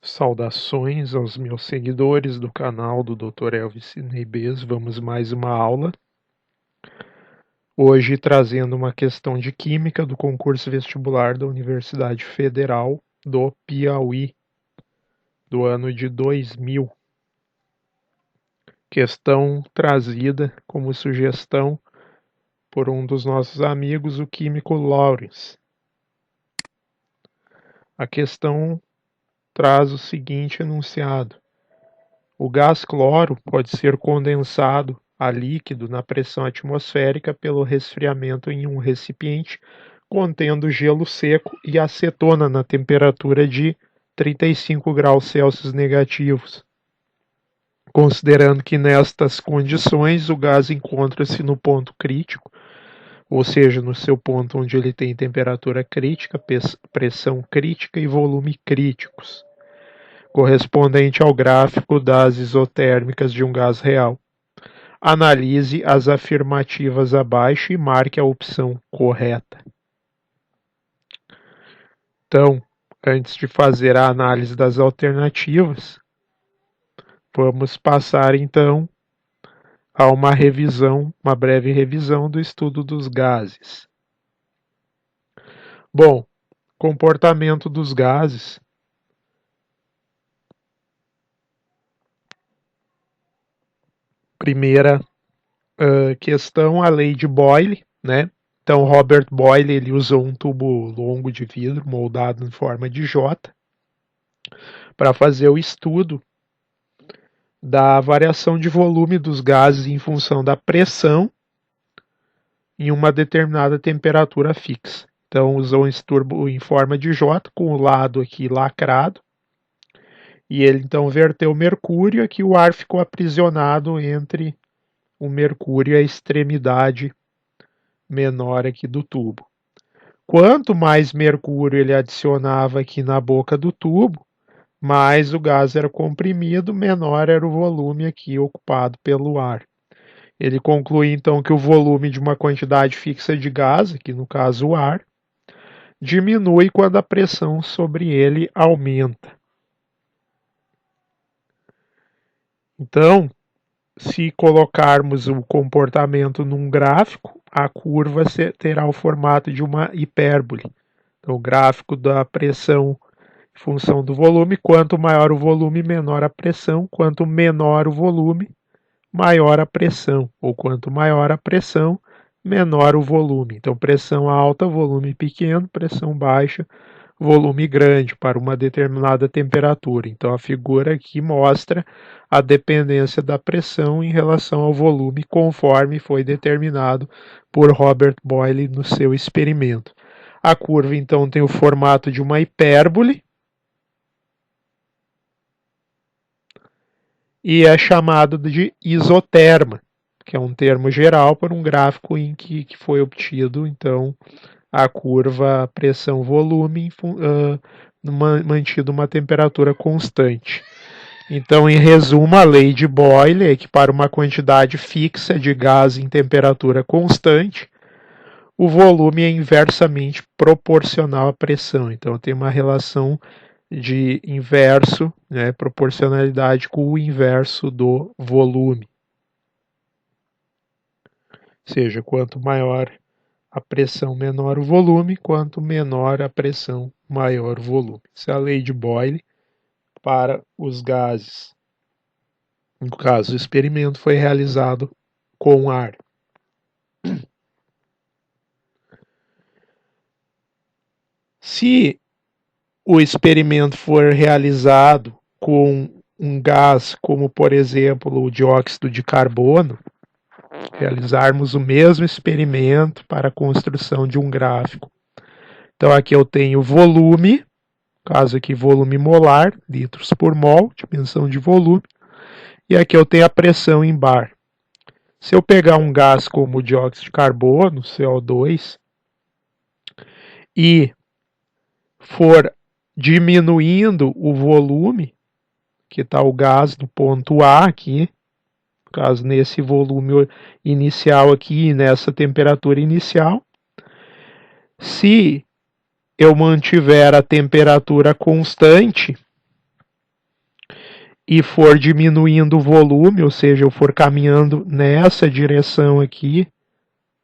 Saudações aos meus seguidores do canal do Dr. Elvis Neibes. Vamos mais uma aula. Hoje trazendo uma questão de Química do concurso vestibular da Universidade Federal do Piauí, do ano de 2000. Questão trazida como sugestão por um dos nossos amigos, o químico Lawrence. A questão traz o seguinte enunciado: o gás cloro pode ser condensado a líquido na pressão atmosférica pelo resfriamento em um recipiente contendo gelo seco e acetona na temperatura de 35 graus Celsius negativos. Considerando que nestas condições o gás encontra-se no ponto crítico, ou seja, no seu ponto onde ele tem temperatura crítica, pressão crítica e volume críticos, correspondente ao gráfico das isotérmicas de um gás real. Analise as afirmativas abaixo e marque a opção correta. Então, antes de fazer a análise das alternativas, vamos passar então a uma breve revisão do estudo dos gases. Bom, comportamento dos gases. Primeira questão, a lei de Boyle, né? Então, Robert Boyle ele usou um tubo longo de vidro moldado em forma de J para fazer o estudo da variação de volume dos gases em função da pressão em uma determinada temperatura fixa. Então, usou esse tubo em forma de J com o lado aqui lacrado e ele então verteu mercúrio, aqui o ar ficou aprisionado entre o mercúrio e a extremidade menor aqui do tubo. Quanto mais mercúrio ele adicionava aqui na boca do tubo, mais o gás era comprimido, menor era o volume aqui ocupado pelo ar. Ele conclui então que o volume de uma quantidade fixa de gás, aqui no caso o ar, diminui quando a pressão sobre ele aumenta. Então, se colocarmos o comportamento num gráfico, a curva terá o formato de uma hipérbole. Então, o gráfico da pressão em função do volume, quanto maior o volume, menor a pressão, quanto menor o volume, maior a pressão, ou quanto maior a pressão, menor o volume. Então, pressão alta, volume pequeno, pressão baixa, volume grande para uma determinada temperatura. Então, a figura aqui mostra a dependência da pressão em relação ao volume, conforme foi determinado por Robert Boyle no seu experimento. A curva, então, tem o formato de uma hipérbole e é chamado de isoterma, que é um termo geral para um gráfico em que foi obtido, então, a curva pressão-volume mantido uma temperatura constante. Então, em resumo, a lei de Boyle é que para uma quantidade fixa de gás em temperatura constante, o volume é inversamente proporcional à pressão. Então, tem uma relação de inverso, né, proporcionalidade com o inverso do volume. Ou seja, quanto maior a pressão, menor o volume, quanto menor a pressão, maior o volume. Essa é a lei de Boyle para os gases. No caso, o experimento foi realizado com ar. Se o experimento for realizado com um gás como, por exemplo, o dióxido de carbono, realizarmos o mesmo experimento para a construção de um gráfico. Então aqui eu tenho volume, caso aqui volume molar, litros por mol, dimensão de volume, e aqui eu tenho a pressão em bar. Se eu pegar um gás como o dióxido de carbono, CO2, e for diminuindo o volume, que está o gás no ponto A aqui, no caso nesse volume inicial aqui, nessa temperatura inicial, se eu mantiver a temperatura constante, e for diminuindo o volume, ou seja, eu for caminhando nessa direção aqui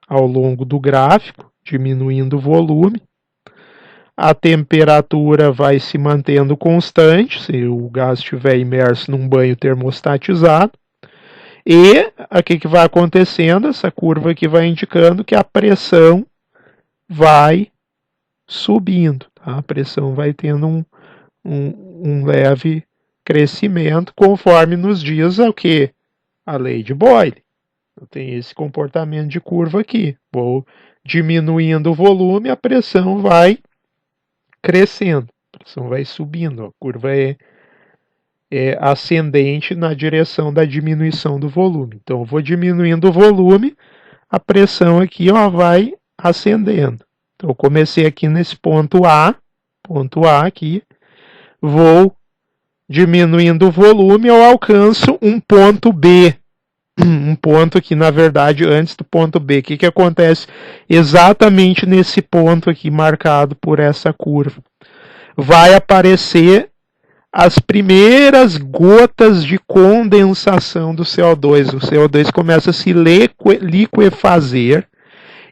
ao longo do gráfico, diminuindo o volume, a temperatura vai se mantendo constante, se o gás estiver imerso num banho termostatizado, e o que vai acontecendo? Essa curva aqui vai indicando que a pressão vai subindo, tá? A pressão vai tendo um leve crescimento conforme nos diz o que? A lei de Boyle. Tem esse comportamento de curva aqui. Vou diminuindo o volume, a pressão vai crescendo, a pressão vai subindo. A curva é ascendente na direção da diminuição do volume. Então, eu vou diminuindo o volume, a pressão aqui vai ascendendo. Então, eu comecei aqui nesse ponto A aqui, vou diminuindo o volume, eu alcanço um ponto B. Um ponto aqui, na verdade, antes do ponto B. O que acontece exatamente nesse ponto aqui marcado por essa curva? Vai aparecer as primeiras gotas de condensação do CO2. O CO2 começa a se liquefazer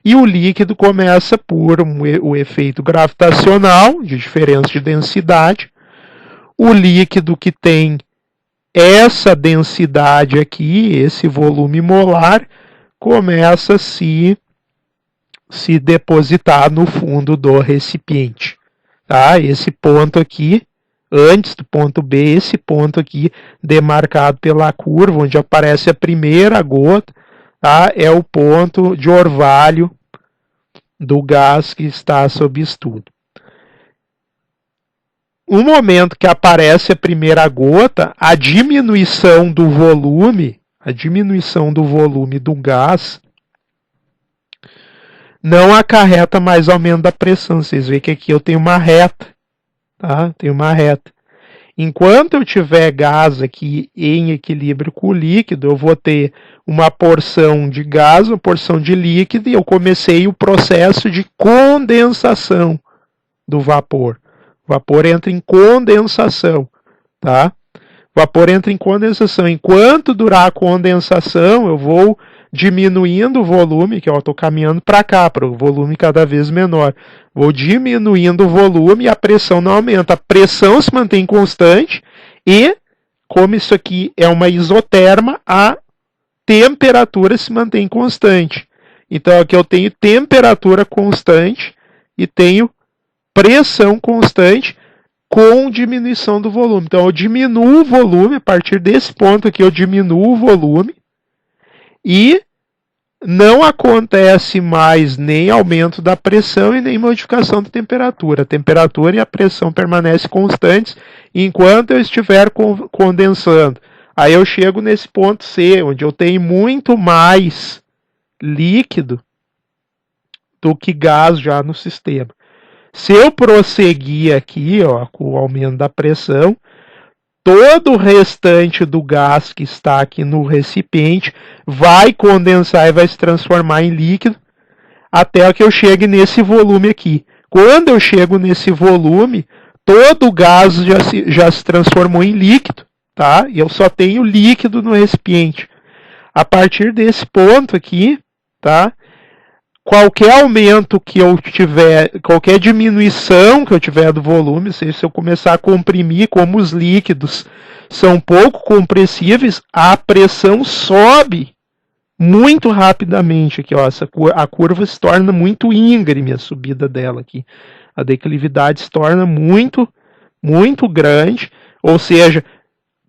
e o líquido começa por o efeito gravitacional, de diferença de densidade. O líquido que tem essa densidade aqui, esse volume molar, começa a se depositar no fundo do recipiente. Tá? Esse ponto aqui, antes do ponto B, esse ponto aqui demarcado pela curva, onde aparece a primeira gota, tá? É o ponto de orvalho do gás que está sob estudo. No momento que aparece a primeira gota, a diminuição do volume do gás não acarreta mais aumento da pressão. Vocês veem que aqui eu tenho uma reta, tá? Tenho uma reta. Enquanto eu tiver gás aqui em equilíbrio com o líquido, eu vou ter uma porção de gás, uma porção de líquido, e eu comecei o processo de condensação do vapor. O vapor entra em condensação, tá? O vapor entra em condensação. Enquanto durar a condensação, eu vou diminuindo o volume, que eu estou caminhando para cá, para o volume cada vez menor. Vou diminuindo o volume e a pressão não aumenta. A pressão se mantém constante e, como isso aqui é uma isoterma, a temperatura se mantém constante. Então aqui eu tenho temperatura constante e tenho pressão constante com diminuição do volume. Então eu diminuo o volume, a partir desse ponto aqui eu diminuo o volume e não acontece mais nem aumento da pressão e nem modificação da temperatura. A temperatura e a pressão permanecem constantes enquanto eu estiver condensando. Aí eu chego nesse ponto C, onde eu tenho muito mais líquido do que gás já no sistema. Se eu prosseguir aqui, com o aumento da pressão, todo o restante do gás que está aqui no recipiente vai condensar e vai se transformar em líquido até que eu chegue nesse volume aqui. Quando eu chego nesse volume, todo o gás já se transformou em líquido, tá? E eu só tenho líquido no recipiente. A partir desse ponto aqui, tá? Qualquer aumento que eu tiver, qualquer diminuição que eu tiver do volume, se eu começar a comprimir, como os líquidos são pouco compressíveis, a pressão sobe muito rapidamente aqui, a curva se torna muito íngreme, a subida dela aqui. A declividade se torna muito, muito grande, ou seja,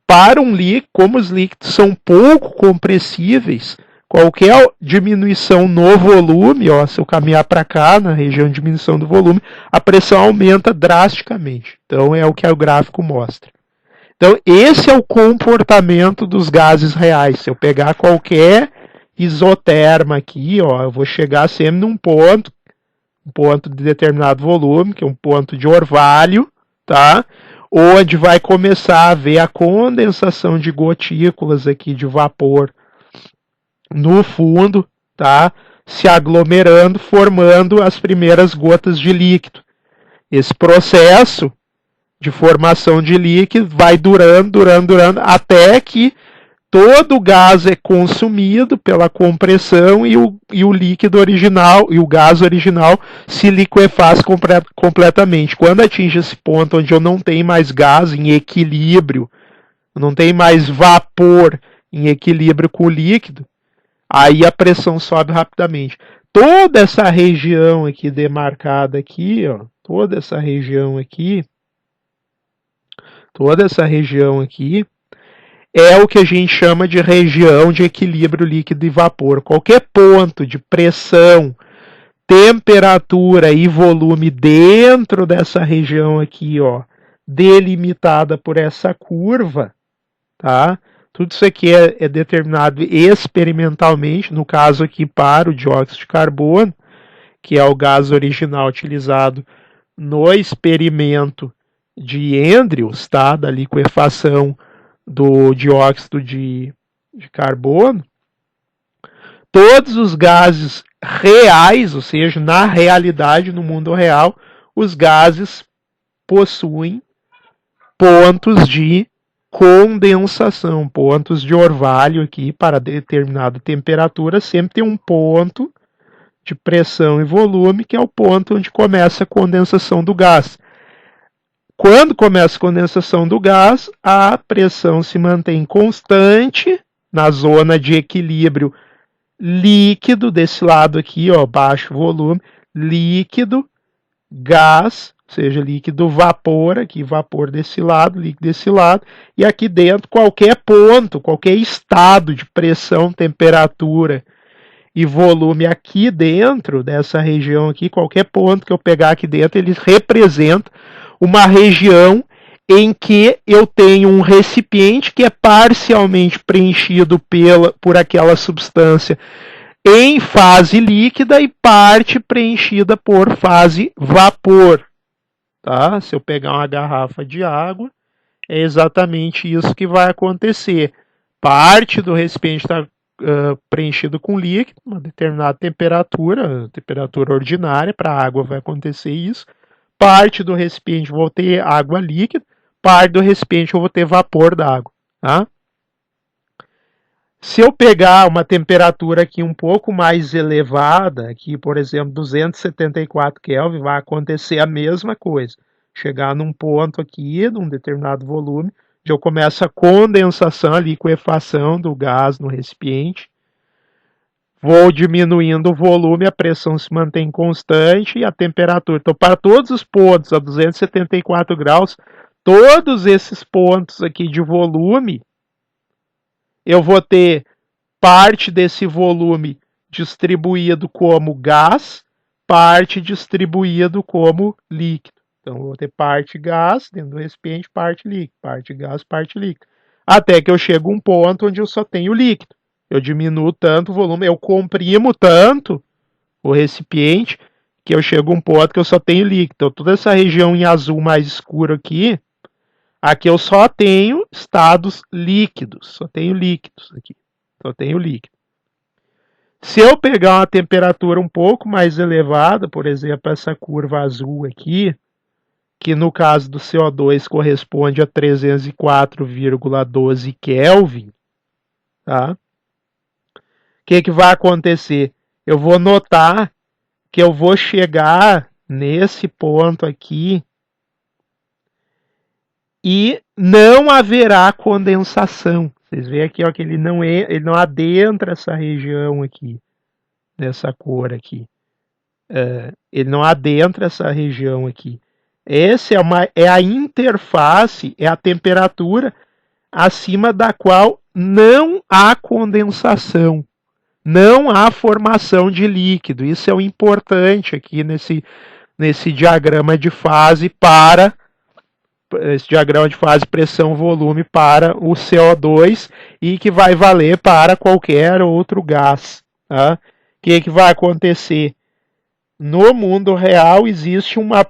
para um líquido, como os líquidos são pouco compressíveis, qualquer diminuição no volume, se eu caminhar para cá, na região de diminuição do volume, a pressão aumenta drasticamente. Então, é o que o gráfico mostra. Então, esse é o comportamento dos gases reais. Se eu pegar qualquer isoterma aqui, eu vou chegar sempre num ponto de determinado volume, que é um ponto de orvalho, tá? Onde vai começar a haver a condensação de gotículas aqui de vapor no fundo, tá? Se aglomerando, formando as primeiras gotas de líquido. Esse processo de formação de líquido, vai durando, até que todo o gás é consumido pela compressão e o líquido original e o gás original se liquefaz completamente. Quando atinge esse ponto onde eu não tenho mais gás em equilíbrio, não tem mais vapor em equilíbrio com o líquido, aí a pressão sobe rapidamente. Toda essa região aqui demarcada aqui, ó, toda essa região aqui é o que a gente chama de região de equilíbrio líquido e vapor. Qualquer ponto de pressão, temperatura e volume dentro dessa região aqui, ó, delimitada por essa curva, tá? Tudo isso aqui é determinado experimentalmente, no caso aqui para o dióxido de carbono, que é o gás original utilizado no experimento de Andrews, tá? Da liquefação do dióxido de carbono. Todos os gases reais, ou seja, na realidade, no mundo real, os gases possuem pontos de condensação, pontos de orvalho aqui para determinada temperatura, sempre tem um ponto de pressão e volume, que é o ponto onde começa a condensação do gás. Quando começa a condensação do gás, a pressão se mantém constante na zona de equilíbrio líquido, desse lado aqui, ó, baixo volume, líquido, gás, ou seja, líquido vapor, aqui vapor desse lado, líquido desse lado, e aqui dentro qualquer ponto, qualquer estado de pressão, temperatura e volume aqui dentro dessa região aqui, qualquer ponto que eu pegar aqui dentro, eles representam uma região em que eu tenho um recipiente que é parcialmente preenchido por aquela substância em fase líquida e parte preenchida por fase vapor. Tá? Se eu pegar uma garrafa de água, é exatamente isso que vai acontecer. Parte do recipiente está preenchido com líquido, uma determinada temperatura ordinária, para a água vai acontecer isso. Parte do recipiente vou ter água líquida, parte do recipiente eu vou ter vapor d'água. Tá? Se eu pegar uma temperatura aqui um pouco mais elevada, aqui por exemplo 274 Kelvin, vai acontecer a mesma coisa. Chegar num ponto aqui, num determinado volume, onde eu começo a condensação, a liquefação do gás no recipiente. Vou diminuindo o volume, a pressão se mantém constante e a temperatura. Então, para todos os pontos a 274 graus, todos esses pontos aqui de volume, eu vou ter parte desse volume distribuído como gás, parte distribuído como líquido. Então, eu vou ter parte gás dentro do recipiente, parte líquido, parte gás, parte líquido. Até que eu chego a um ponto onde eu só tenho líquido. Eu diminuo tanto o volume, eu comprimo tanto o recipiente, que eu chego a um ponto que eu só tenho líquido. Então, toda essa região em azul mais escuro aqui eu só tenho estados líquidos, só tenho líquidos aqui, só tenho líquido. Se eu pegar uma temperatura um pouco mais elevada, por exemplo, essa curva azul aqui, que no caso do CO2 corresponde a 304,12 Kelvin, tá? O que vai acontecer? Eu vou notar que eu vou chegar nesse ponto aqui e não haverá condensação. Vocês veem aqui ó, que ele não adentra essa região aqui, dessa cor aqui. Ele não adentra essa região aqui. Essa é a interface, é a temperatura acima da qual não há condensação, não há formação de líquido. Isso é o importante aqui nesse diagrama de fase pressão-volume para o CO2 e que vai valer para qualquer outro gás. Tá? O que vai acontecer? No mundo real existe uma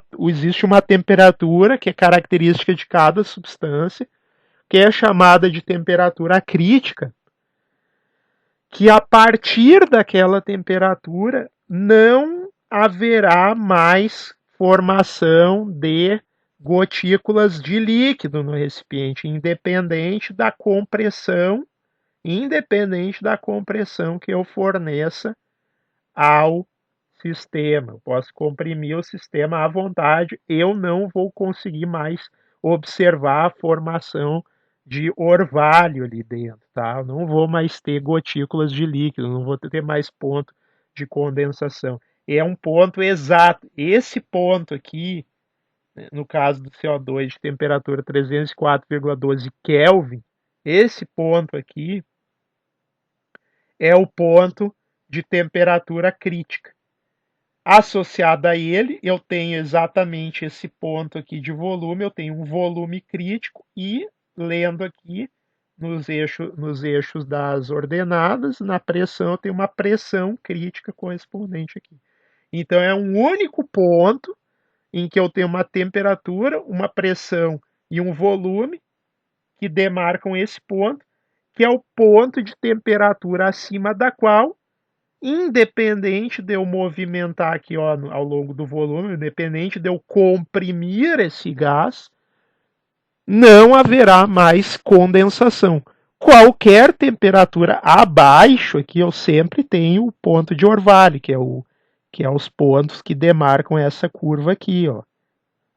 temperatura que é característica de cada substância, que é chamada de temperatura crítica, que a partir daquela temperatura não haverá mais formação de gotículas de líquido no recipiente, independente da compressão que eu forneça ao sistema. Eu posso comprimir o sistema à vontade, eu não vou conseguir mais observar a formação de orvalho ali dentro, tá? Eu não vou mais ter gotículas de líquido, não vou ter mais ponto de condensação. É um ponto exato. Esse ponto aqui, no caso do CO2 de temperatura 304,12 Kelvin, esse ponto aqui é o ponto de temperatura crítica. Associado a ele, eu tenho exatamente esse ponto aqui de volume, eu tenho um volume crítico e, lendo aqui nos eixos das ordenadas, na pressão eu tenho uma pressão crítica correspondente aqui. Então é um único ponto em que eu tenho uma temperatura, uma pressão e um volume que demarcam esse ponto, que é o ponto de temperatura acima da qual, independente de eu movimentar aqui ó, ao longo do volume, independente de eu comprimir esse gás, não haverá mais condensação. Qualquer temperatura abaixo aqui eu sempre tenho o ponto de orvalho, que é os pontos que demarcam essa curva aqui, ó.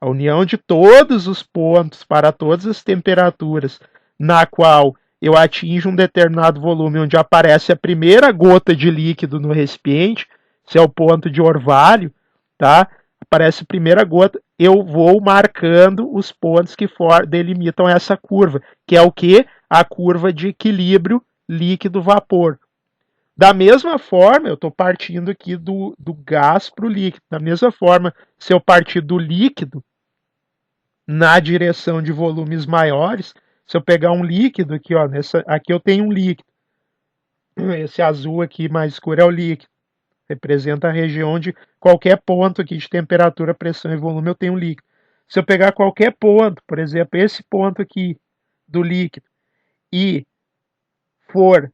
A união de todos os pontos para todas as temperaturas na qual eu atinjo um determinado volume onde aparece a primeira gota de líquido no recipiente, se é o ponto de orvalho, tá? Aparece a primeira gota, eu vou marcando os pontos que delimitam essa curva, que é o que? A curva de equilíbrio líquido-vapor. Da mesma forma, eu estou partindo aqui do gás para o líquido. Da mesma forma, se eu partir do líquido na direção de volumes maiores, se eu pegar um líquido aqui, ó, aqui eu tenho um líquido. Esse azul aqui mais escuro é o líquido. Representa a região de qualquer ponto aqui de temperatura, pressão e volume, eu tenho um líquido. Se eu pegar qualquer ponto, por exemplo, esse ponto aqui do líquido, e for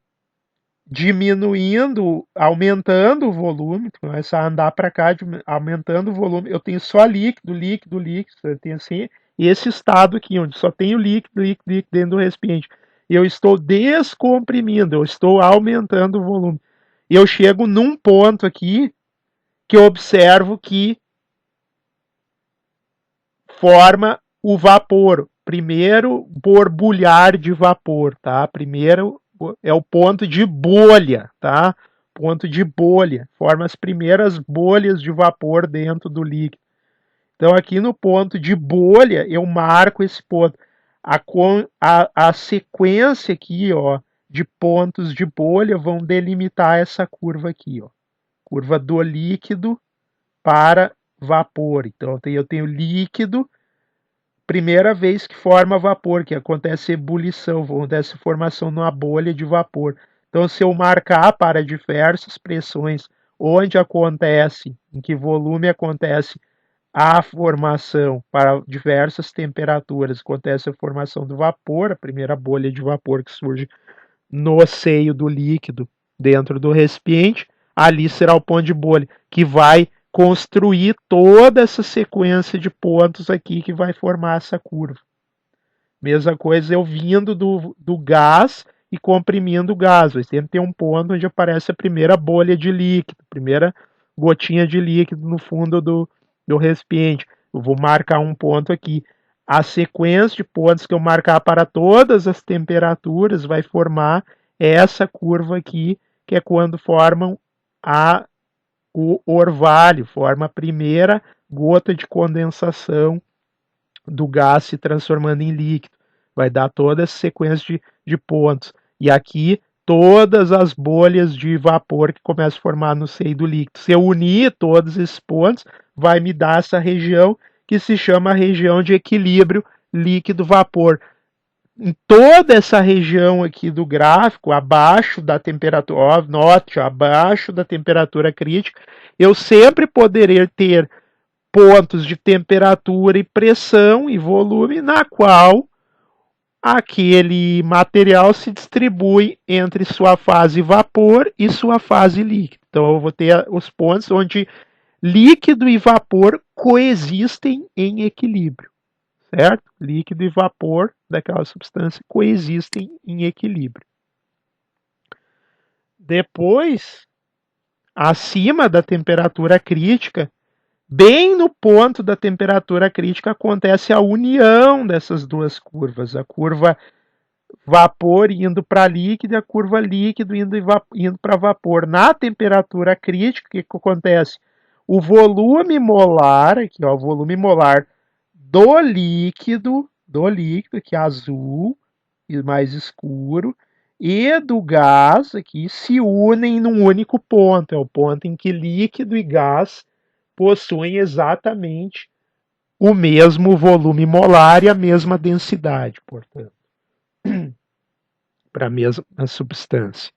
diminuindo, aumentando o volume, começa a andar para cá, aumentando o volume, eu tenho só líquido, eu tenho assim, e esse estado aqui, onde só tenho líquido dentro do recipiente. Eu estou descomprimindo, eu estou aumentando o volume. E eu chego num ponto aqui que eu observo que forma o vapor. Primeiro, borbulhar de vapor, tá? Primeiro é o ponto de bolha, tá? Ponto de bolha. Forma as primeiras bolhas de vapor dentro do líquido. Então, aqui no ponto de bolha, eu marco esse ponto. A sequência aqui, ó, de pontos de bolha vão delimitar essa curva aqui, ó. Curva do líquido para vapor. Então, eu tenho líquido, primeira vez que forma vapor, que acontece ebulição, acontece formação numa bolha de vapor. Então, se eu marcar para diversas pressões onde acontece, em que volume acontece a formação, para diversas temperaturas, acontece a formação do vapor, a primeira bolha de vapor que surge no seio do líquido dentro do recipiente, ali será o ponto de bolha, que vai construir toda essa sequência de pontos aqui que vai formar essa curva. Mesma coisa eu vindo do gás e comprimindo o gás. Vai sempre ter um ponto onde aparece a primeira bolha de líquido, primeira gotinha de líquido no fundo do recipiente. Eu vou marcar um ponto aqui. A sequência de pontos que eu marcar para todas as temperaturas vai formar essa curva aqui, que é quando formam o orvalho, forma a primeira gota de condensação do gás se transformando em líquido. Vai dar toda essa sequência de pontos. E aqui, todas as bolhas de vapor que começam a formar no seio do líquido. Se eu unir todos esses pontos, vai me dar essa região que se chama região de equilíbrio líquido-vapor. Em toda essa região aqui do gráfico, abaixo da temperatura, ó, note, abaixo da temperatura crítica, eu sempre poderei ter pontos de temperatura e pressão e volume na qual aquele material se distribui entre sua fase vapor e sua fase líquido. Então eu vou ter os pontos onde líquido e vapor coexistem em equilíbrio. certo? Líquido e vapor daquela substância coexistem em equilíbrio. Depois, acima da temperatura crítica, bem no ponto da temperatura crítica, acontece a união dessas duas curvas. A curva vapor indo para líquido e a curva líquido indo para vapor. Na temperatura crítica, o que acontece? O volume molar, aqui ó, o volume molar do líquido, que é azul e mais escuro, e do gás aqui se unem num único ponto. É o ponto em que líquido e gás possuem exatamente o mesmo volume molar e a mesma densidade, portanto, para a mesma substância.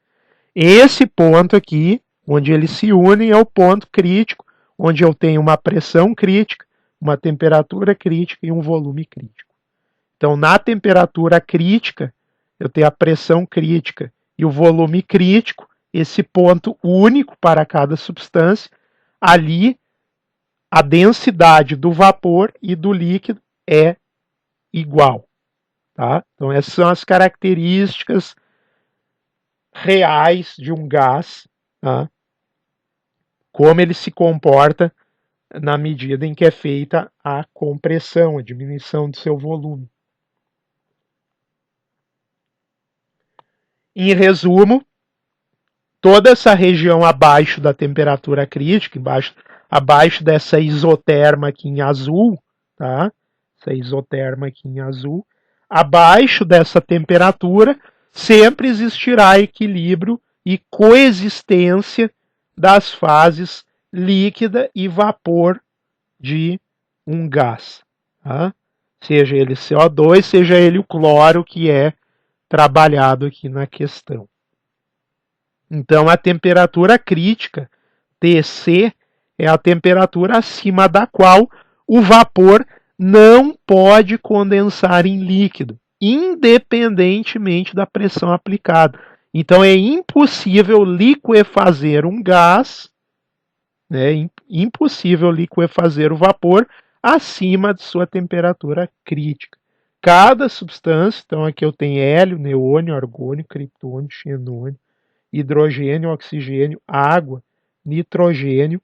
Esse ponto aqui, onde eles se unem, é o ponto crítico, onde eu tenho uma pressão crítica, uma temperatura crítica e um volume crítico. Então, na temperatura crítica, eu tenho a pressão crítica e o volume crítico, esse ponto único para cada substância. Ali, a densidade do vapor e do líquido é igual. Tá? Então, essas são as características reais de um gás, tá? Como ele se comporta na medida em que é feita a compressão, a diminuição do seu volume. Em resumo, toda essa região abaixo da temperatura crítica, abaixo dessa isoterma aqui em azul, tá? Essa isoterma aqui em azul, abaixo dessa temperatura sempre existirá equilíbrio e coexistência das fases líquida e vapor de um gás, tá? Seja ele CO2, seja ele o cloro, que é trabalhado aqui na questão. Então, a temperatura crítica, TC, é a temperatura acima da qual o vapor não pode condensar em líquido, independentemente da pressão aplicada. Então, é impossível liquefazer um gás, né, impossível liquefazer o vapor acima de sua temperatura crítica. Cada substância, então aqui eu tenho hélio, neônio, argônio, criptônio, xenônio, hidrogênio, oxigênio, água, nitrogênio,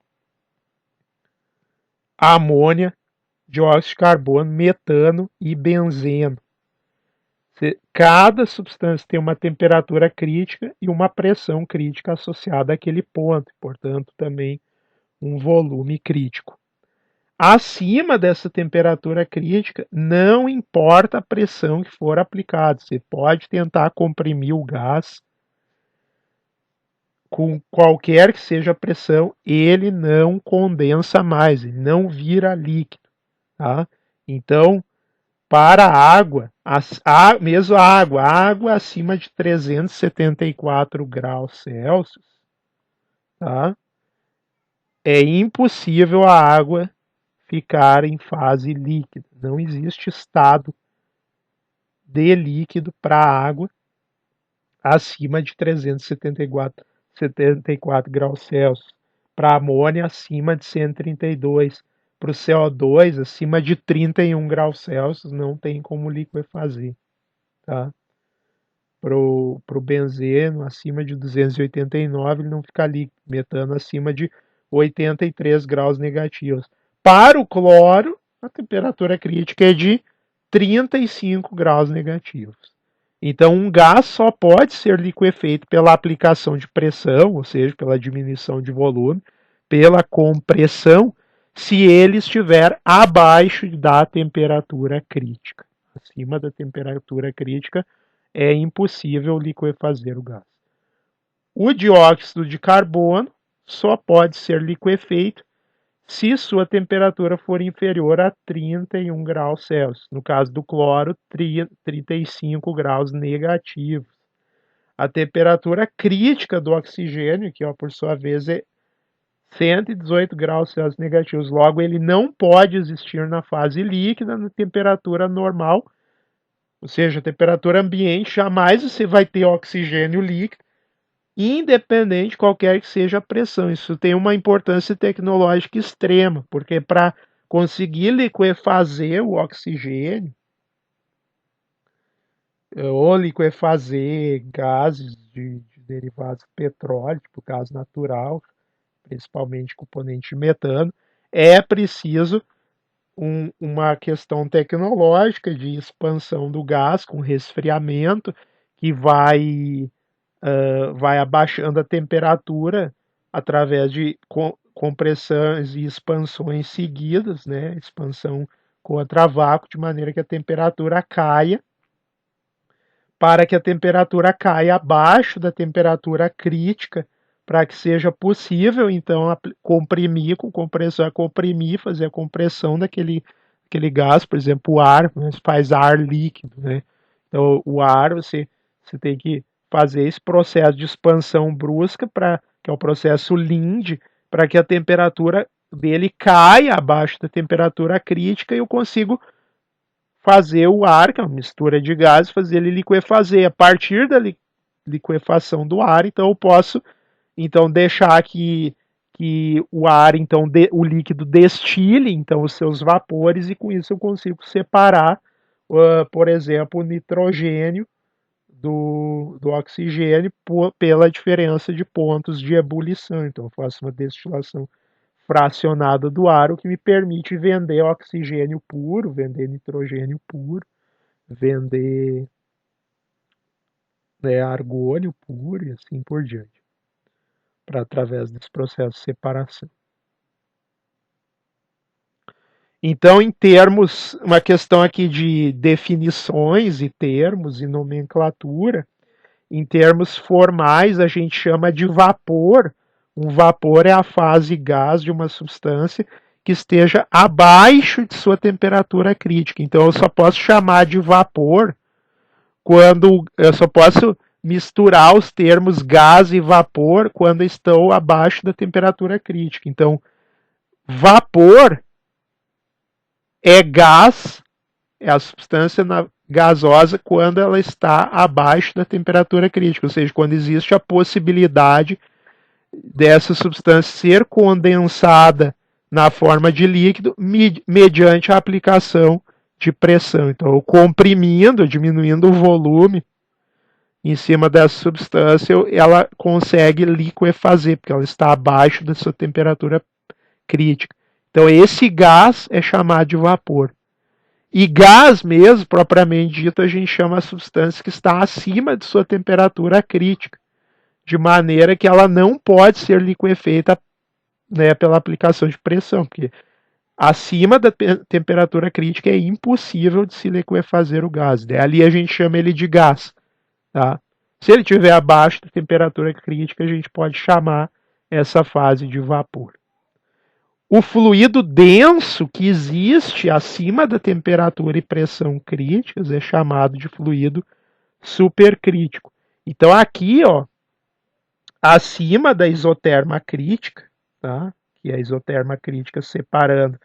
amônia, dióxido de carbono, metano e benzeno. Cada substância tem uma temperatura crítica e uma pressão crítica associada àquele ponto, portanto, também um volume crítico. Acima dessa temperatura crítica, não importa a pressão que for aplicada, você pode tentar comprimir o gás com qualquer que seja a pressão, ele não condensa mais, ele não vira líquido. Tá? Então, para a água, mesmo a água acima de 374 graus Celsius, tá? É impossível a água ficar em fase líquida. Não existe estado de líquido para a água acima de 374 graus Celsius. Para a amônia, acima de 132. Para o CO2, acima de 31 graus Celsius, não tem como liquefazer. Tá? Para o benzeno, acima de 289, ele não fica líquido. Metano, acima de 83 graus negativos. Para o cloro, a temperatura crítica é de 35 graus negativos. Então, um gás só pode ser liquefeito pela aplicação de pressão, ou seja, pela diminuição de volume, pela compressão, se ele estiver abaixo da temperatura crítica. Acima da temperatura crítica, é impossível liquefazer o gás. O dióxido de carbono só pode ser liquefeito se sua temperatura for inferior a 31 graus Celsius. No caso do cloro, 35 graus negativos. A temperatura crítica do oxigênio, que por sua vez é 118 graus Celsius negativos. Logo, ele não pode existir na fase líquida, na temperatura normal, ou seja, a temperatura ambiente, jamais você vai ter oxigênio líquido, independente de qualquer que seja a pressão. Isso tem uma importância tecnológica extrema, porque para conseguir liquefazer o oxigênio, ou liquefazer gases de derivados do petróleo, tipo gás natural, principalmente componente de metano, é preciso uma questão tecnológica de expansão do gás com resfriamento, que vai abaixando a temperatura através de compressões e expansões seguidas, né? Expansão contra vácuo, de maneira que a temperatura caia, para que a temperatura caia abaixo da temperatura crítica, para que seja possível, então, comprimir com compressor, comprimir, fazer a compressão daquele gás, por exemplo, o ar, né? Você faz ar líquido, né? Então, o ar, você tem que fazer esse processo de expansão brusca, que é o processo Linde, para que a temperatura dele caia abaixo da temperatura crítica e eu consigo fazer o ar, que é uma mistura de gases, fazer ele liquefazer. A partir da liquefação do ar, então eu posso deixar que o ar, então o líquido destile então os seus vapores e com isso eu consigo separar, por exemplo, o nitrogênio do oxigênio pela diferença de pontos de ebulição. Então eu faço uma destilação fracionada do ar, o que me permite vender oxigênio puro, vender nitrogênio puro, vender, né, argônio puro e assim por diante, através desse processo de separação. Então, em termos, uma questão aqui de definições e termos e nomenclatura, em termos formais, a gente chama de vapor. Um vapor é a fase gás de uma substância que esteja abaixo de sua temperatura crítica. Então, eu só posso chamar de vapor quando eu só posso misturar os termos gás e vapor quando estão abaixo da temperatura crítica. Então, vapor é gás, é a substância gasosa quando ela está abaixo da temperatura crítica, ou seja, quando existe a possibilidade dessa substância ser condensada na forma de líquido mediante a aplicação de pressão. Então, comprimindo, diminuindo o volume em cima dessa substância, ela consegue liquefazer, porque ela está abaixo da sua temperatura crítica. Então, esse gás é chamado de vapor. E gás mesmo, propriamente dito, a gente chama a substância que está acima de sua temperatura crítica, de maneira que ela não pode ser liquefeita, né, pela aplicação de pressão, porque acima da temperatura crítica é impossível de se liquefazer o gás. Ali a gente chama ele de gás. Tá? Se ele estiver abaixo da temperatura crítica, a gente pode chamar essa fase de vapor. O fluido denso que existe acima da temperatura e pressão críticas é chamado de fluido supercrítico. Então aqui, ó, acima da isoterma crítica, tá? Que é a isoterma crítica separando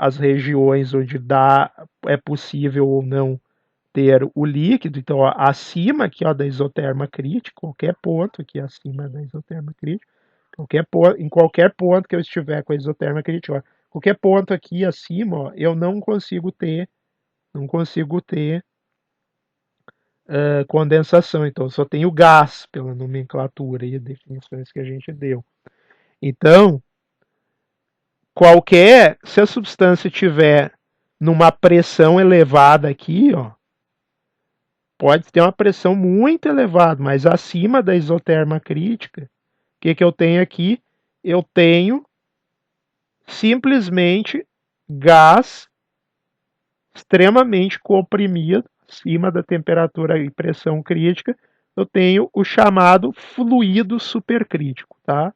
as regiões onde é possível ou não ter o líquido. Então, ó, acima aqui, ó, da isoterma crítica, qualquer ponto aqui acima da isoterma crítica, em qualquer ponto que eu estiver com a isoterma crítica, ó, qualquer ponto aqui acima, ó, eu não consigo ter condensação. Então, só tenho gás pela nomenclatura e definições que a gente deu. Então, se a substância tiver numa pressão elevada aqui, ó, pode ter uma pressão muito elevada, mas acima da isoterma crítica, o que eu tenho aqui? Eu tenho simplesmente gás extremamente comprimido, acima da temperatura e pressão crítica. Eu tenho o chamado fluido supercrítico, tá?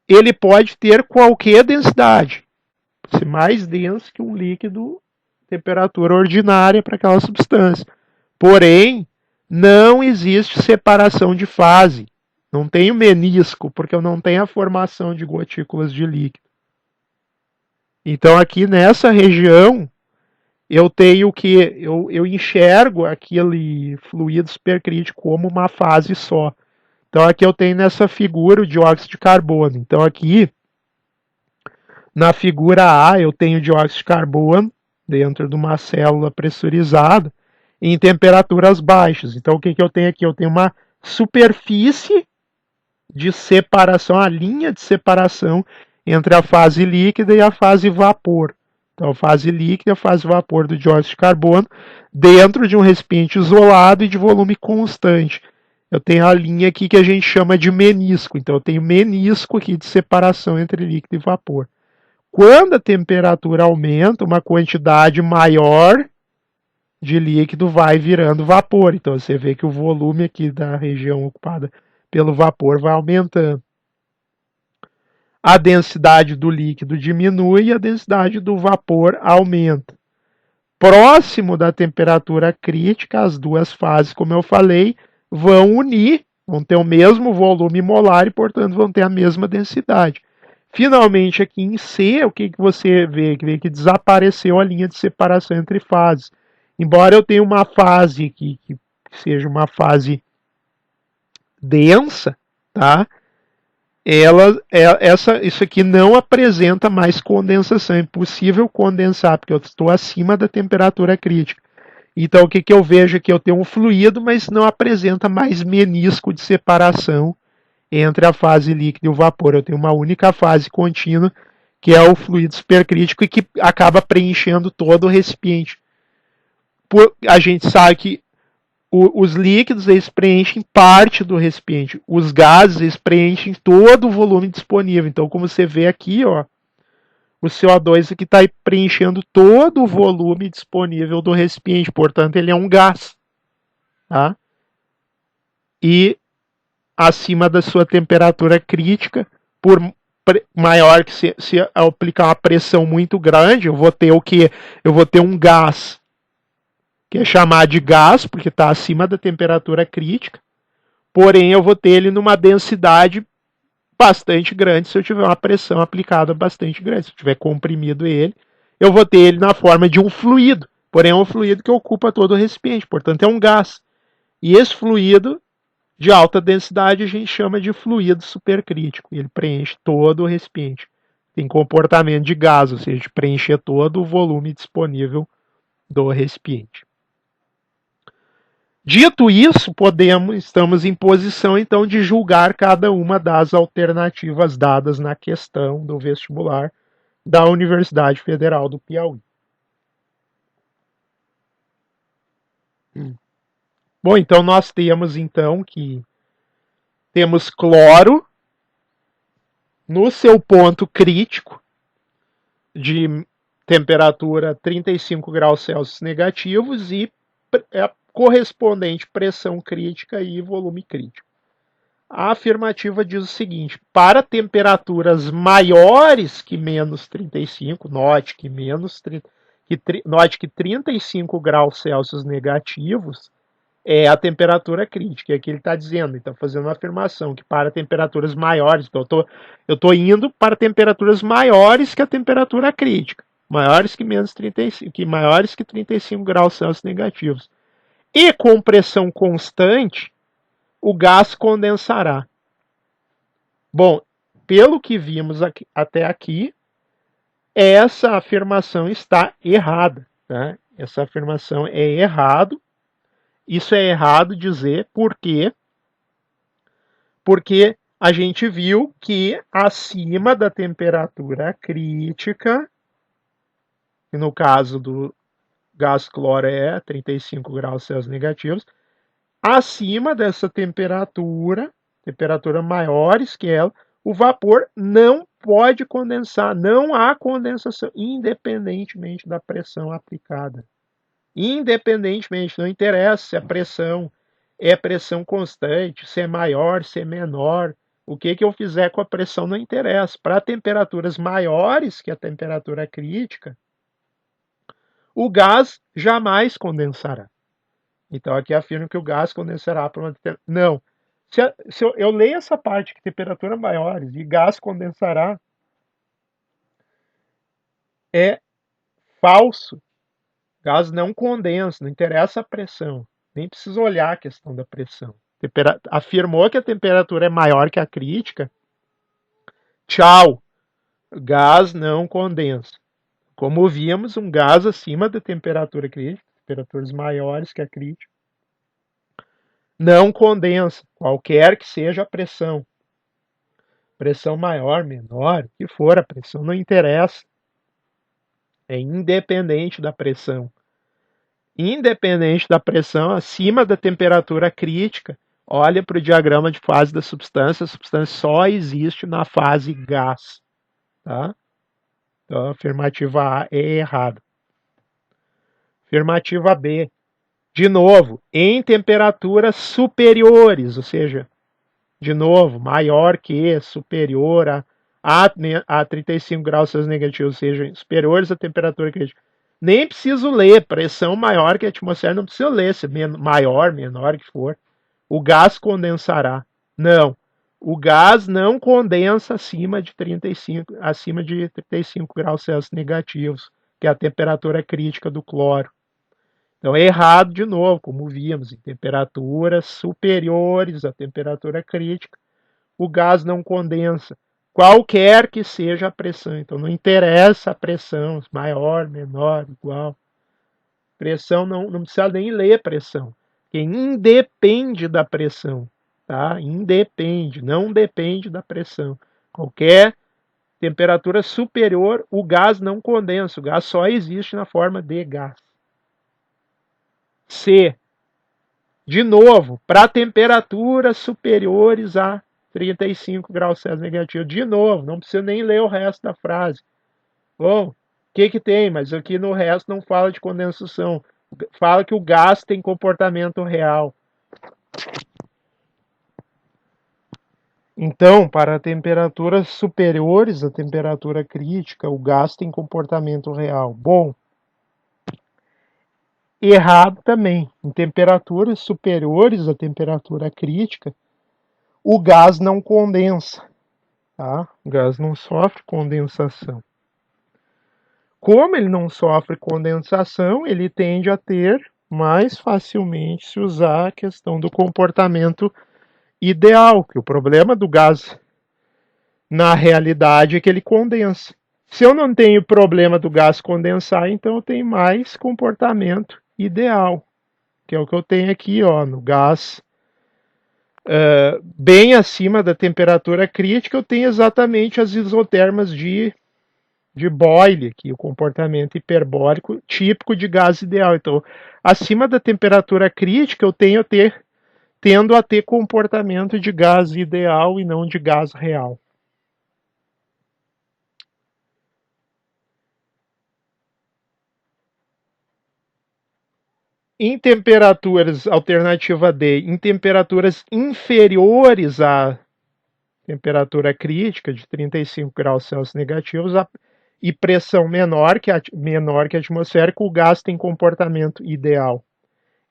Ele pode ter qualquer densidade, ser mais denso que um líquido temperatura ordinária para aquela substância. Porém, não existe separação de fase. Não tenho menisco, porque eu não tenho a formação de gotículas de líquido. Então, aqui nessa região, eu tenho que eu enxergo aquele fluido supercrítico como uma fase só. Então, aqui eu tenho nessa figura o dióxido de carbono. Então, aqui Na figura A, eu tenho dióxido de carbono dentro de uma célula pressurizada em temperaturas baixas. Então, o que eu tenho aqui? Eu tenho uma superfície de separação, a linha de separação entre a fase líquida e a fase vapor. Então, a fase líquida e a fase vapor do dióxido de carbono dentro de um recipiente isolado e de volume constante. Eu tenho a linha aqui que a gente chama de menisco. Então, eu tenho menisco aqui de separação entre líquido e vapor. Quando a temperatura aumenta, uma quantidade maior de líquido vai virando vapor. Então você vê que o volume aqui da região ocupada pelo vapor vai aumentando. A densidade do líquido diminui e a densidade do vapor aumenta. Próximo da temperatura crítica, as duas fases, como eu falei, vão unir, vão ter o mesmo volume molar e, portanto, vão ter a mesma densidade. Finalmente, aqui em C, o que você vê? Que desapareceu a linha de separação entre fases. Embora eu tenha uma fase aqui que seja uma fase densa, tá? Isso aqui não apresenta mais condensação. É impossível condensar, porque eu estou acima da temperatura crítica. Então, o que eu vejo aqui? Eu tenho um fluido, mas não apresenta mais menisco de separação entre a fase líquida e o vapor. Eu tenho uma única fase contínua, que é o fluido supercrítico, e que acaba preenchendo todo o recipiente. A gente sabe que os líquidos eles preenchem parte do recipiente, os gases eles preenchem todo o volume disponível. Então, como você vê aqui, ó, o CO2 aqui está preenchendo todo o volume disponível do recipiente, portanto, ele é um gás. Tá? E acima da sua temperatura crítica, por maior que se aplicar uma pressão muito grande, eu vou ter o que? Eu vou ter um gás que é chamado de gás, porque está acima da temperatura crítica, porém eu vou ter ele numa densidade bastante grande se eu tiver uma pressão aplicada bastante grande. Se eu tiver comprimido ele, eu vou ter ele na forma de um fluido, porém é um fluido que ocupa todo o recipiente, portanto é um gás. E esse fluido de alta densidade a gente chama de fluido supercrítico. Ele preenche todo o recipiente. Tem comportamento de gás, ou seja, de preencher todo o volume disponível do recipiente. Dito isso, estamos em posição então de julgar cada uma das alternativas dadas na questão do vestibular da Universidade Federal do Piauí. Bom, então nós temos então que temos cloro no seu ponto crítico de temperatura 35 graus Celsius negativos e correspondente pressão crítica e volume crítico. A afirmativa diz o seguinte: para temperaturas maiores que menos 35, note que note que 35 graus Celsius negativos é a temperatura crítica. É que ele está dizendo, ele está fazendo uma afirmação que para temperaturas maiores, então eu estou indo para temperaturas maiores que a temperatura crítica, maiores que menos 35, maiores que 35 graus Celsius negativos. E com pressão constante, o gás condensará. Bom, pelo que vimos até aqui, essa afirmação está errada. Tá? Essa afirmação é errado. Isso é errado dizer por quê? Porque a gente viu que acima da temperatura crítica, que no caso do gás cloro é 35 graus Celsius negativos, acima dessa temperatura maiores que ela, o vapor não pode condensar, não há condensação, independentemente da pressão aplicada. Independentemente, não interessa se a pressão é pressão constante, se é maior, se é menor. O que eu fizer com a pressão não interessa. Para temperaturas maiores que a temperatura crítica, o gás jamais condensará. Então aqui afirma que o gás condensará para uma determinada. Não. Se eu leio essa parte que temperatura maiores e gás condensará, é falso. Gás não condensa, não interessa a pressão. Nem precisa olhar a questão da pressão. Afirmou que a temperatura é maior que a crítica. Tchau. Gás não condensa. Como vimos, um gás acima da temperatura crítica, temperaturas maiores que a crítica, não condensa, qualquer que seja a pressão. Pressão maior, menor, o que for, a pressão não interessa. É independente da pressão. Independente da pressão, acima da temperatura crítica, olha para o diagrama de fase da substância, a substância só existe na fase gás. Tá? Então, a afirmativa A é errada. Afirmativa B. De novo, em temperaturas superiores, ou seja, de novo, maior que, superior a 35 graus Celsius negativos, ou seja, superiores à temperatura crítica. Nem preciso ler, pressão maior que a atmosfera, não preciso ler, se maior, menor que for. O gás condensará. Não, o gás não condensa acima de 35 graus Celsius negativos, que é a temperatura crítica do cloro. Então é errado de novo, como vimos, em temperaturas superiores à temperatura crítica, o gás não condensa, qualquer que seja a pressão. Então não interessa a pressão, maior, menor, igual. Pressão não precisa nem ler pressão, porque independe da pressão, tá? Independe, não depende da pressão. Qualquer temperatura superior, o gás não condensa, o gás só existe na forma de gás. C. De novo, para temperaturas superiores a 35 graus Celsius negativo. De novo, não precisa nem ler o resto da frase. Bom, o que tem? Mas aqui no resto não fala de condensação. Fala que o gás tem comportamento real. Então, para temperaturas superiores à temperatura crítica, o gás tem comportamento real. Bom, errado também. Em temperaturas superiores à temperatura crítica, o gás não condensa. Tá? O gás não sofre condensação. Como ele não sofre condensação, ele tende a ter mais facilmente se usar a questão do comportamento ideal, que o problema do gás na realidade é que ele condensa. Se eu não tenho problema do gás condensar, então eu tenho mais comportamento ideal, que é o que eu tenho aqui, ó, no gás bem acima da temperatura crítica, eu tenho exatamente as isotermas de Boyle, aqui, o comportamento hiperbórico típico de gás ideal. Então, acima da temperatura crítica, eu tendo a ter comportamento de gás ideal e não de gás real. Em temperaturas, alternativa D, em temperaturas inferiores à temperatura crítica de 35 graus Celsius negativos e pressão menor que a atmosférica, o gás tem comportamento ideal.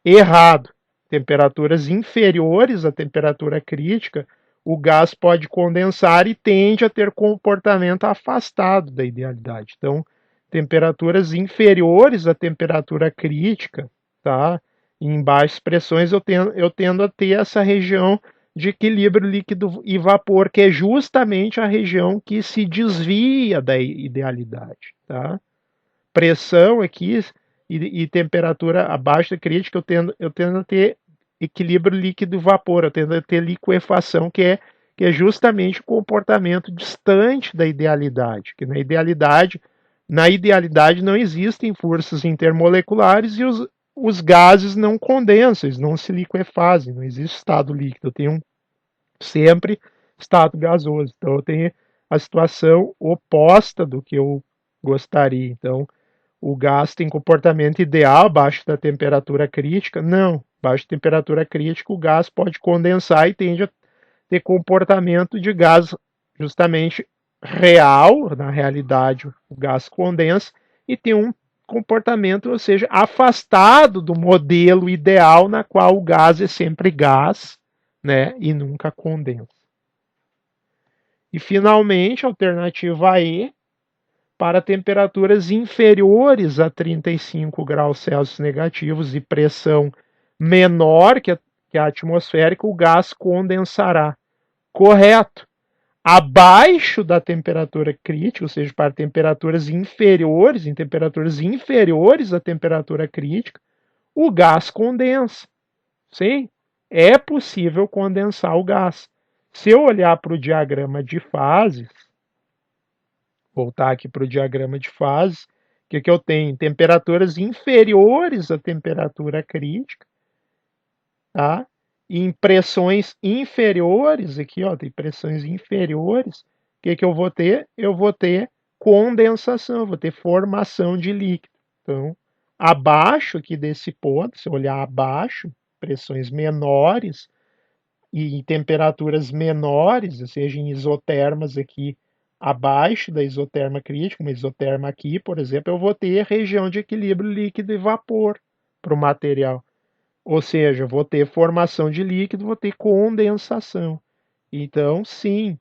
Errado. Temperaturas inferiores à temperatura crítica, o gás pode condensar e tende a ter comportamento afastado da idealidade. Então, temperaturas inferiores à temperatura crítica, tá? Em baixas pressões, eu tendo a ter essa região de equilíbrio líquido e vapor, que é justamente a região que se desvia da idealidade. Tá? Pressão aqui e temperatura abaixo da crítica, eu tendo a ter equilíbrio líquido e vapor, eu tendo a ter liquefação, que é justamente o comportamento distante da idealidade, que na idealidade não existem forças intermoleculares e os gases não condensam, eles não se liquefazem, não existe estado líquido, eu tenho sempre estado gasoso. Então eu tenho a situação oposta do que eu gostaria. Então, o gás tem comportamento ideal abaixo da temperatura crítica? Não. Abaixo da temperatura crítica, o gás pode condensar e tende a ter comportamento de gás justamente real. Na realidade, o gás condensa e tem um comportamento, ou seja, afastado do modelo ideal na qual o gás é sempre gás, né, e nunca condensa. E finalmente, alternativa E, para temperaturas inferiores a 35 graus Celsius negativos e pressão menor que a atmosférica, o gás condensará. Correto. abaixo da temperatura crítica, ou seja, para temperaturas inferiores, em temperaturas inferiores à temperatura crítica, o gás condensa. Sim, é possível condensar o gás. Se eu olhar para o diagrama de fases, voltar aqui para o diagrama de fases, o que eu tenho? Temperaturas inferiores à temperatura crítica, tá? E em pressões inferiores, aqui, ó, tem pressões inferiores, o que eu vou ter? Eu vou ter condensação, eu vou ter formação de líquido. Então, abaixo aqui desse ponto, se eu olhar abaixo, pressões menores e em temperaturas menores, ou seja, em isotermas aqui abaixo da isoterma crítica, uma isoterma aqui, por exemplo, eu vou ter região de equilíbrio líquido e vapor para o material. Ou seja, vou ter formação de líquido, vou ter condensação. Então, sim,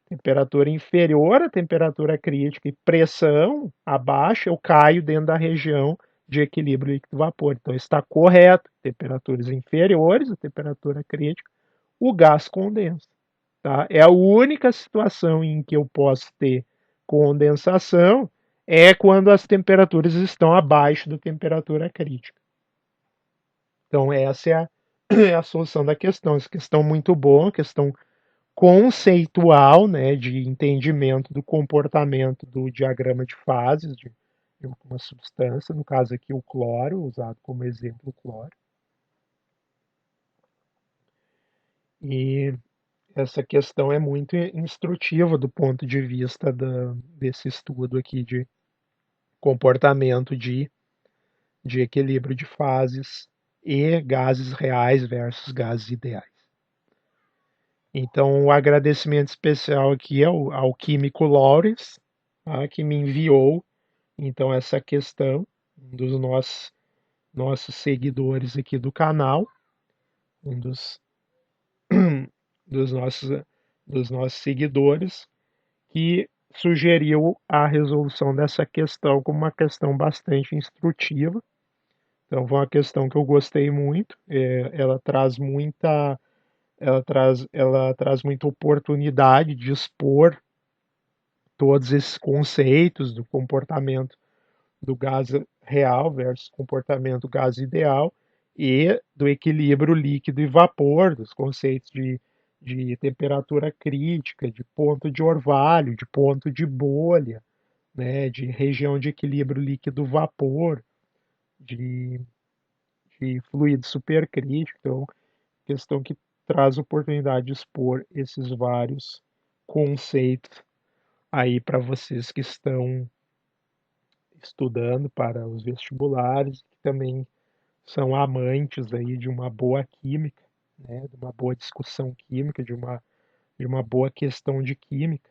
temperatura inferior à temperatura crítica e pressão abaixo, eu caio dentro da região de equilíbrio líquido-vapor. Então, está correto. Temperaturas inferiores à temperatura crítica, o gás condensa. Tá? É a única situação em que eu posso ter condensação é quando as temperaturas estão abaixo da temperatura crítica. Então, essa é é a solução da questão. Essa questão muito boa, questão conceitual, né, de entendimento do comportamento do diagrama de fases de uma substância, no caso aqui o cloro, usado como exemplo o cloro. E essa questão é muito instrutiva do ponto de vista desse estudo aqui de comportamento de equilíbrio de fases e gases reais versus gases ideais. Então, o agradecimento especial aqui ao químico Lawrence, tá, que me enviou então essa questão, um dos nossos seguidores aqui do canal, um dos nossos, dos nossos seguidores, que sugeriu a resolução dessa questão como uma questão bastante instrutiva. Então, foi uma questão que eu gostei muito. Ela traz ela traz muita oportunidade de expor todos esses conceitos do comportamento do gás real versus comportamento do gás ideal e do equilíbrio líquido e vapor, dos conceitos de temperatura crítica, de ponto de orvalho, de ponto de bolha, né, de região de equilíbrio líquido-vapor, de, de fluido supercrítico. Então, questão que traz oportunidade de expor esses vários conceitos aí para vocês que estão estudando para os vestibulares, que também são amantes aí de uma boa química, né, de uma boa discussão química, de uma boa questão de química.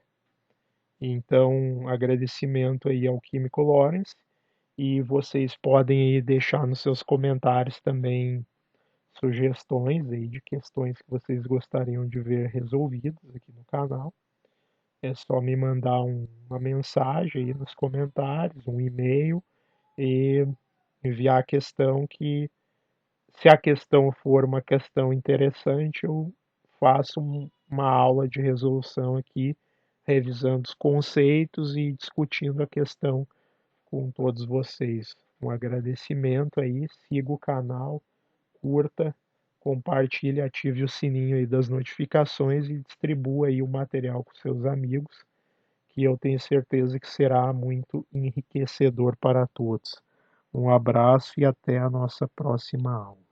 Então, agradecimento aí ao Químico Lawrence e vocês podem aí deixar nos seus comentários também sugestões aí de questões que vocês gostariam de ver resolvidas aqui no canal. É só me mandar uma mensagem aí nos comentários, um e-mail e enviar a questão que, se a questão for uma questão interessante, eu faço uma aula de resolução aqui, revisando os conceitos e discutindo a questão com todos vocês. Um agradecimento aí, siga o canal, curta, compartilhe, ative o sininho aí das notificações e distribua aí o material com seus amigos, que eu tenho certeza que será muito enriquecedor para todos. Um abraço e até a nossa próxima aula.